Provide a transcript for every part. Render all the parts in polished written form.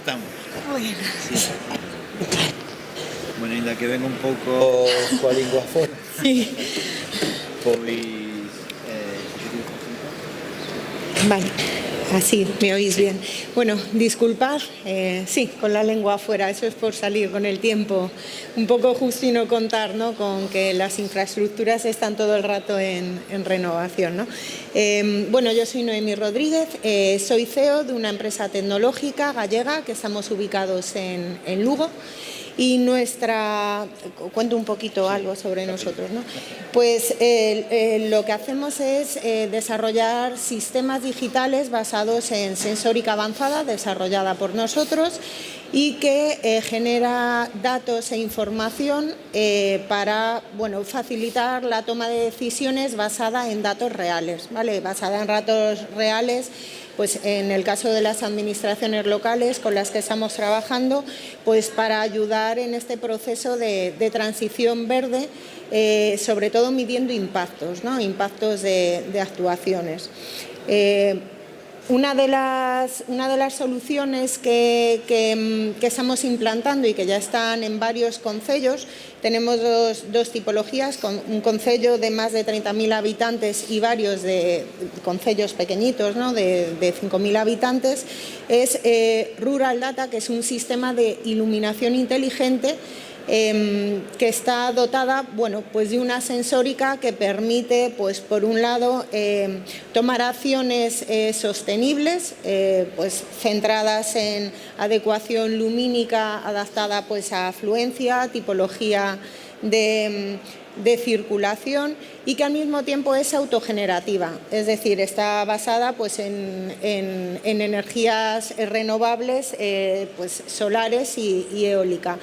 estamos. Bueno. Sí. Bueno, ainda que ven un pouco coa lingua fora. Sí. Pois... Vale, así me oís bien. Bueno, disculpad, sí, con la lengua afuera, eso es por salir con el tiempo. Un poco justo y no contar, ¿no?, con que las infraestructuras están todo el rato en renovación, ¿no? Bueno, yo soy Noemí Rodríguez, soy CEO de una empresa tecnológica gallega que estamos ubicados en Lugo. Y cuento un poquito algo sobre nosotros, ¿no? Pues lo que hacemos es desarrollar sistemas digitales basados en sensórica avanzada, desarrollada por nosotros, y que genera datos e información para, bueno, facilitar la toma de decisiones basada en datos reales, ¿vale? Basada en datos reales. Pues en el caso de las administraciones locales con las que estamos trabajando, pues para ayudar en este proceso de transición verde, sobre todo midiendo impactos, ¿no? Impactos de actuaciones. Una de las soluciones que estamos implantando y que ya están en varios concellos, tenemos dos tipologías, un concello de más de 30.000 habitantes y varios de concellos pequeñitos, ¿no?, de 5.000 habitantes, es Rural Data, que es un sistema de iluminación inteligente que está dotada, bueno, pues de una sensórica que permite, pues por un lado, tomar acciones sostenibles, pues centradas en adecuación lumínica adaptada pues a afluencia, tipología de circulación, y que al mismo tiempo es autogenerativa, es decir, está basada pues en energías renovables, pues solares y eólica.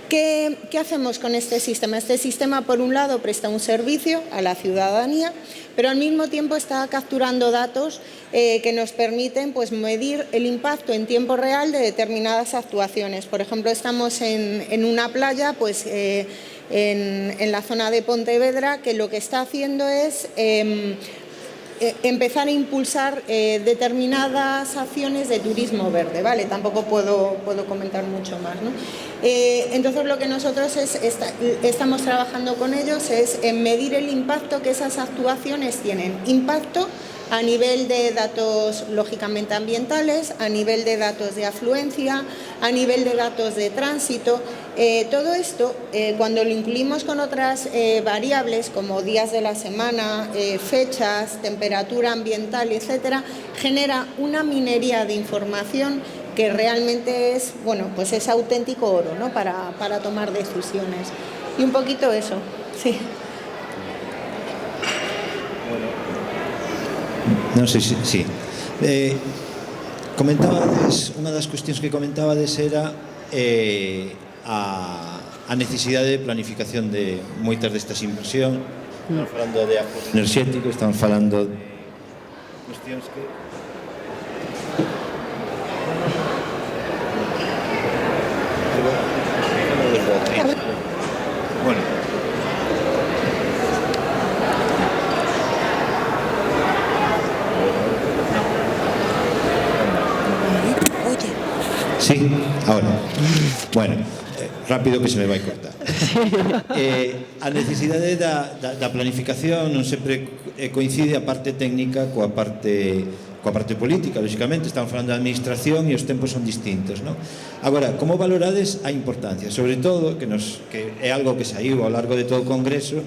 ¿Qué hacemos con este sistema? Este sistema, por un lado, presta un servicio a la ciudadanía, pero al mismo tiempo está capturando datos que nos permiten, pues, medir el impacto en tiempo real de determinadas actuaciones. Por ejemplo, estamos en una playa, pues, en la zona de Pontevedra, que lo que está haciendo es empezar a impulsar determinadas acciones de turismo verde, ¿vale? Tampoco puedo comentar mucho más, ¿no? Entonces, lo que nosotros estamos trabajando con ellos es en medir el impacto que esas actuaciones tienen. Impacto a nivel de datos, lógicamente, ambientales, a nivel de datos de afluencia, a nivel de datos de tránsito. Todo esto, cuando lo incluimos con otras variables como días de la semana, fechas, temperatura ambiental, etcétera, genera una minería de información que realmente es, bueno, pues es auténtico oro, ¿no?, para tomar decisiones. Y un poquito eso, sí. Non sei se... Sí. Comentabades, unha das cuestións que comentabades era a necesidade de planificación de moitas destas inversións. Estamos falando de ahorro enerxético, estamos falando de cuestións que... Bueno. Sí, ahora. Bueno, rápido que se me vai cortar. A necesidade da planificación non sempre coincide a parte técnica coa parte política, lógicamente. Estamos falando da administración e os tempos son distintos, non? Agora, como valorades a importancia? Sobre todo, que é algo que saiu ao largo de todo o Congreso,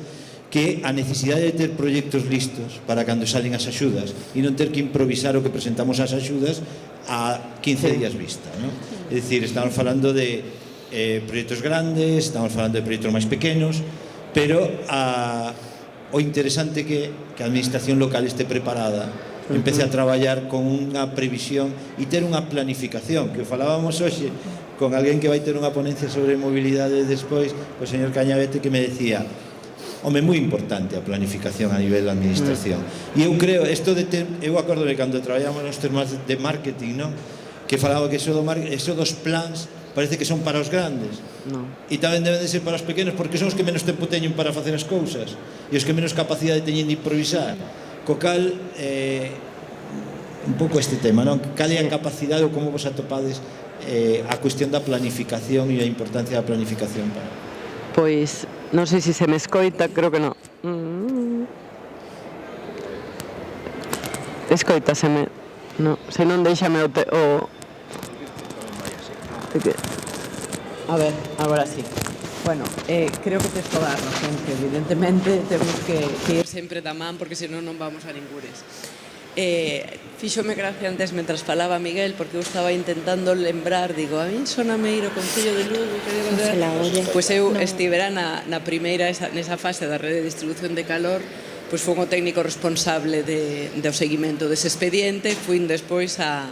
que a necesidade de ter proxectos listos para cando salen as axudas e non ter que improvisar o que presentamos as axudas a 15 días vista, non? É dicir, estamos falando de proxectos grandes, estamos falando de proxectos máis pequenos, pero o interesante que a administración local este preparada, empece a traballar con unha previsión e ter unha planificación, que falábamos hoxe con alguén que vai ter unha ponencia sobre mobilidade despois, o señor Cañavete, que me decía: home, moi importante a planificación a nivel da administración. E eu creo, eu acordo de cando traballamos nos termos de marketing, non?, que falaba que eso dos plans parece que son para os grandes, e tamén deben de ser para os pequenos, porque son os que menos tempo teñen para facer as cousas e os que menos capacidade teñen de improvisar. Co cal, un pouco este tema, non? Cal é a capacidade ou como vos atopades a cuestión da planificación e a importancia da planificación para... Pois, non sei se me escoita, creo que non. Escoitaseme. No, se non deixame o... A ver, agora sí. Bueno, creo que tes toda a razón, que evidentemente temos que ir sempre da man, porque senón non vamos a ningures. Fíxome gracia antes mentras falaba Miguel, porque eu estaba intentando lembrar, digo, a mí soname ir ao Concello de Lugo, pois eu estivera na primeira, nesa fase da rede de distribución de calor, pois foi o técnico responsable do seguimento dese expediente, fuín despois a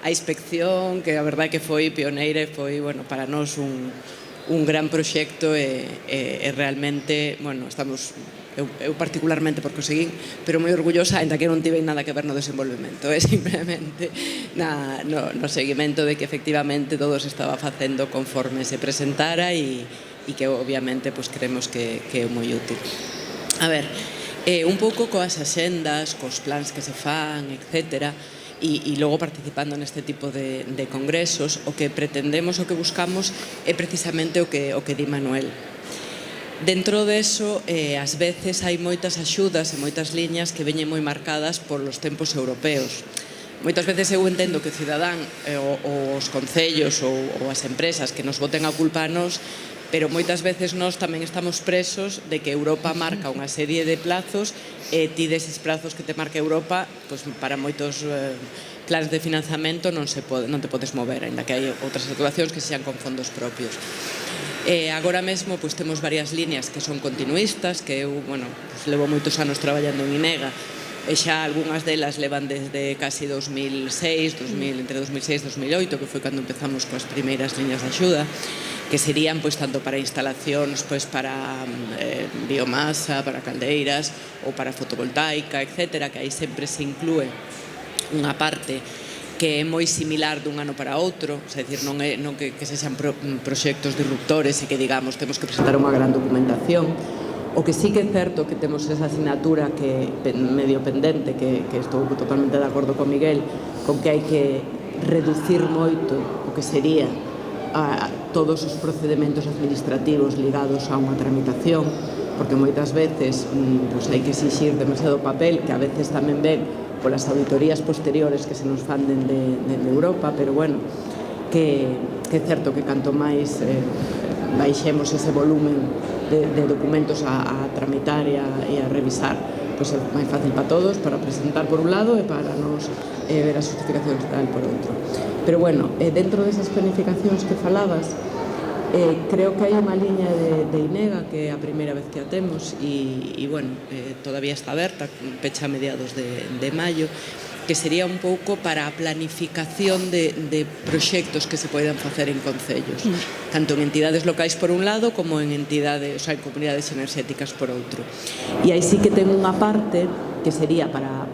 inspección, que a verdade que foi pioneira e foi, bueno, para nós un gran proxecto e realmente, bueno, estamos... Eu particularmente porque o seguín, pero moi orgullosa, ainda que non tive nada que ver no desenvolvemento, simplemente no seguimento de que efectivamente todo se estaba facendo conforme se presentara e que obviamente creemos que é moi útil. A ver, un pouco coas axendas, cos plans que se fan, etcétera, e logo participando neste tipo de congresos, o que pretendemos, o que buscamos é precisamente o que di Manuel. Dentro deso, ás veces hai moitas axudas e moitas liñas que veñen moi marcadas polos tempos europeos. Moitas veces eu entendo que o cidadán, os concellos ou as empresas que nos boten a culpa a nós, pero moitas veces nós tamén estamos presos de que Europa marca unha serie de plazos e ti deses plazos que te marca Europa, para moitos plans de financiamento non te podes mover, ainda que hai outras actuacións que sean con fondos propios. Agora mesmo temos varias líneas que son continuistas, que eu levo moitos anos traballando en INEGA, e xa algunhas delas levan desde casi 2006, entre 2006 e 2008, que foi cando empezamos coas primeiras liñas de axuda, que serían tanto para instalacións para biomasa, para caldeiras ou para fotovoltaica, etcétera, que aí sempre se inclúe unha parte que é moi similar dun ano para outro, é dicir, non que sexan proxectos disruptores e que digamos temos que presentar unha gran documentación. O que sí que é certo que temos esa asignatura que medio pendente, que estou totalmente de acordo con Miguel, con que hai que reducir moito o que sería todos os procedementos administrativos ligados a unha tramitación, porque moitas veces hai que exixir demasiado papel, que a veces tamén ven polas auditorías posteriores que se nos fan dende Europa, pero bueno, que é certo que canto máis baixemos ese volumen de documentos a tramitar e a revisar, pois é máis fácil para todos, para presentar por un lado e para nos ver as justificacións tal por outro. Pero bueno, dentro desas planificacións que falabas, creo que hai unha liña de INEGA que é a primeira vez que a temos e bueno, todavía está aberta, pecha a mediados de maio, que sería un pouco para a planificación de proxectos que se poidan facer en concellos, tanto en entidades locais por un lado como en entidades, en comunidades enerxéticas por outro. E aí sí que ten unha parte que sería para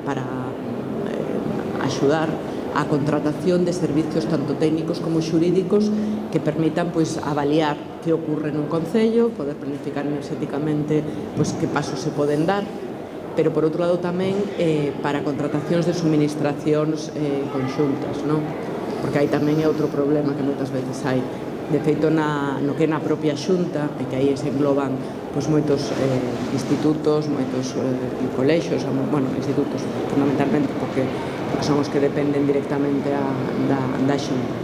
axudar a contratación de servicios tanto técnicos como xurídicos que permitan avaliar que ocorre nun concello, poder planificar enerxéticamente que pasos se poden dar, pero por outro lado tamén para contratacións de suministracións conxuntas, non? Porque aí tamén é outro problema que moitas veces hai. De feito, no que é na propia xunta, e que aí se engloban moitos institutos, moitos colexios, institutos fundamentalmente porque son os que dependen directamente da xunta.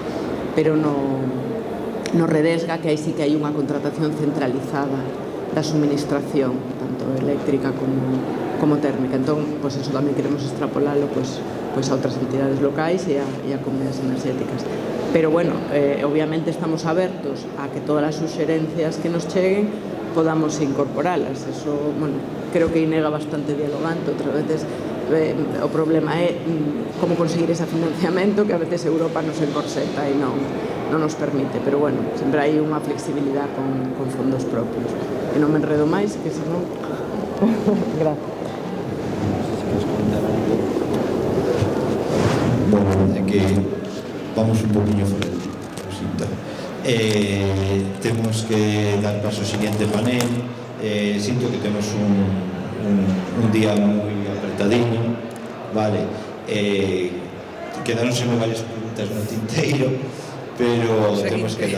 Pero no Redesga, que aí sí que hai unha contratación centralizada da suministración, tanto eléctrica como térmica. Entón, eso tamén queremos extrapolalo a outras entidades locais e a comunidades enerxéticas. Pero, bueno, obviamente estamos abertos a que todas as suxerencias que nos cheguen podamos incorporalas. Eso, creo que INEGA bastante dialogante. Outras veces o problema é como conseguir ese financiamento que a veces Europa nos encorseta e non nos permite. Pero, bueno, sempre hai unha flexibilidade con fondos propios. E non me enredo máis, que senón... Gracias. Bueno, é que vamos un poquinho fora de sinto. Temos que dar paso ao seguinte panel. Sinto que temos un día moi apretadiño, vale. quedáronse varias preguntas no tinteiro, pero temos que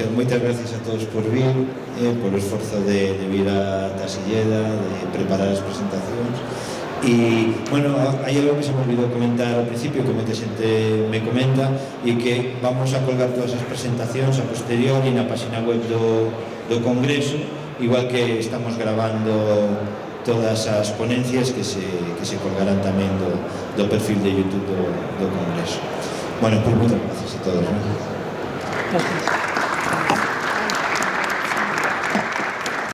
dar moitas gracias a todos por vir, por o esforzo de vir a Silleda, de preparar as presentacións. E, bueno, hai algo que se me olvidou comentar ao principio, que moita xente me comenta, e que vamos a colgar todas as presentacións a posteriori na página web do Congreso, igual que estamos grabando todas as ponencias que se colgarán tamén do perfil de YouTube do Congreso. Bueno, pues moitas gracias a todos. Gracias.